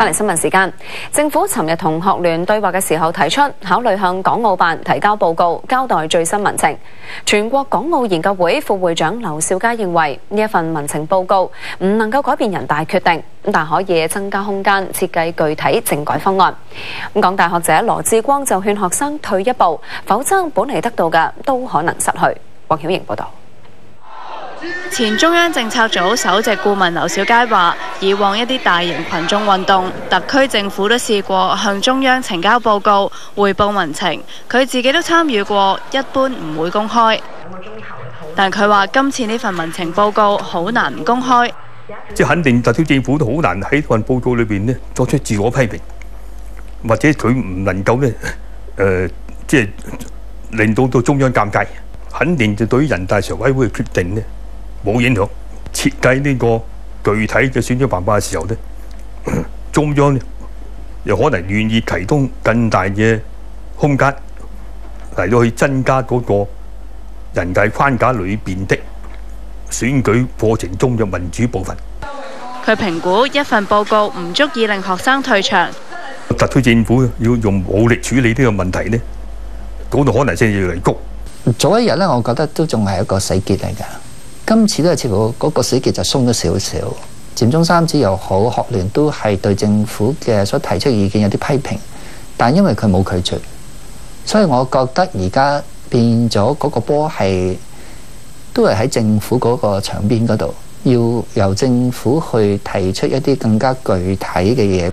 翻嚟新聞時間，政府尋日同學聯對話嘅時候提出，考慮向港澳辦提交報告，交代最新民情。全國港澳研究會副會長劉兆佳認為，呢一份民情報告唔能夠改變人大決定，但可以增加空間，設計具體政改方案。港大學者羅致光就勸學生退一步，否則本嚟得到嘅都可能失去。黃曉瑩報導。前中央政策組首席顧問劉兆佳話，以往一啲大型群眾運動，特區政府都試過向中央呈交報告、匯報民情，佢自己都參與過，一般唔會公開。但佢話今次呢份民情報告好難唔公開，即係肯定特區政府都好難喺份報告裏邊呢作出自我批評，或者佢唔能夠呢即係令到中央尷尬，肯定就對於人大常委會嘅決定呢冇影響。設計呢個具體嘅選舉辦法嘅時候呢，中央呢又可能願意提供更大嘅空間嚟到去增加嗰個人大框架裏邊的選舉過程中嘅民主部分。佢評估一份報告唔足以令學生退場。特區政府要用武力處理呢個問題呢，嗰度可能性越嚟越高。早一日呢，我覺得都仲係一個死結嚟㗎。今次都係似乎嗰個死結就鬆咗少少。佔中三子又好，學聯都係對政府嘅所提出意見有啲批評，但因為佢冇拒絕，所以我覺得而家變咗嗰個波係都係喺政府嗰個場邊嗰度，要由政府去提出一啲更加具體嘅嘢。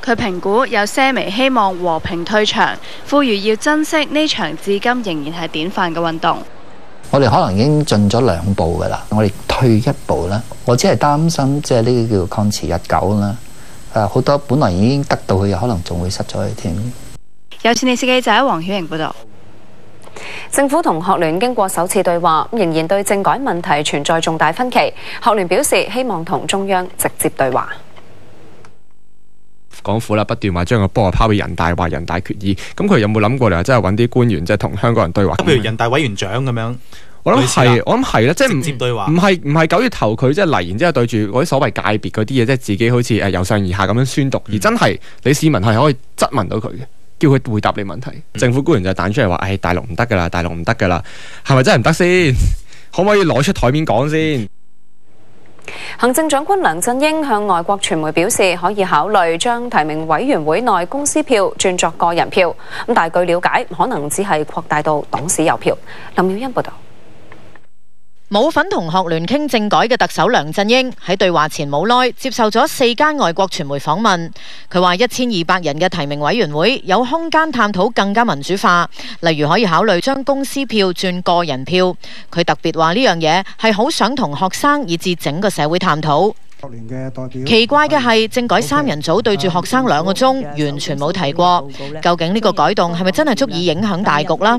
佢評估有些微希望和平退場，呼籲要珍惜呢場至今仍然係典範嘅運動。我哋可能已經進咗2步㗎啦，我哋退一步啦。我只係擔心即係呢個叫抗持日久啦。好多本來已經得到嘅嘢，可能仲會失咗去添。有線電視記者黃曉瑩報導。政府同學聯經過首次對話，仍然對政改問題存在重大分歧。學聯表示希望同中央直接對話。港府啦，不斷話將個波拋俾人大，話人大決議。咁佢有冇諗過嚟話真係揾啲官員即係同香港人對話？譬如人大委員長咁樣，我諗係啦，即係直接對話。唔係9月頭佢即係嚟，然之後對住嗰啲所謂界別嗰啲嘢，即係自己好似由上而下咁樣宣讀，而真係你市民係可以質問到佢嘅，叫佢回答你問題。政府官員就彈出嚟話：大陸唔得㗎啦，大陸唔得㗎啦，係咪真係唔得先？可唔可以攞出台面講先？行政長官梁振英向外國傳媒表示，可以考慮將提名委員會內公司票轉作個人票，但係據了解，可能只係擴大到董事有票。林妙欣報道。冇份同學聯傾政改嘅特首梁振英喺對話前冇耐接受咗4間外國傳媒訪問，佢話1200人嘅提名委員會有空間探討更加民主化，例如可以考慮將公司票轉個人票。佢特別話呢樣嘢係好想同學生以至整個社會探討。奇怪嘅係，政改3人組對住學生2個鐘，完全冇提過。究竟呢個改動係咪真係足以影響大局呢？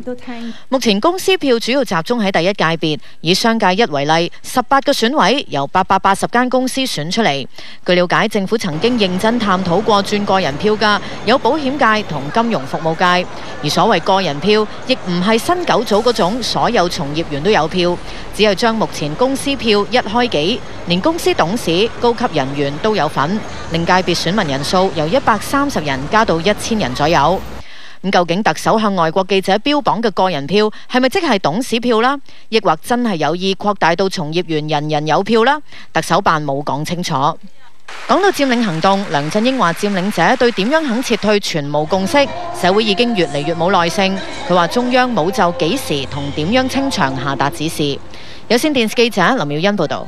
目前公司票主要集中喺第一界別，以商界1為例，18個選委由880間公司選出嚟。據了解，政府曾經認真探討過轉個人票㗎，有保險界同金融服務界。而所謂個人票，亦唔係新9組嗰種所有從業員都有票，只係將目前公司票1開幾，連公司董事、高級人員都有份，令界別選民人數由130人加到1000人左右。咁究竟特首向外國記者標榜嘅個人票係咪即係董事票啦？抑或真係有意擴大到從業員人人有票啦？特首辦冇講清楚。講到佔領行動，梁振英話佔領者對點樣肯撤退全無共識，社會已經越嚟越冇耐性。佢話中央冇就幾時同點樣清場下達指示。有線電視記者林妙欣報道。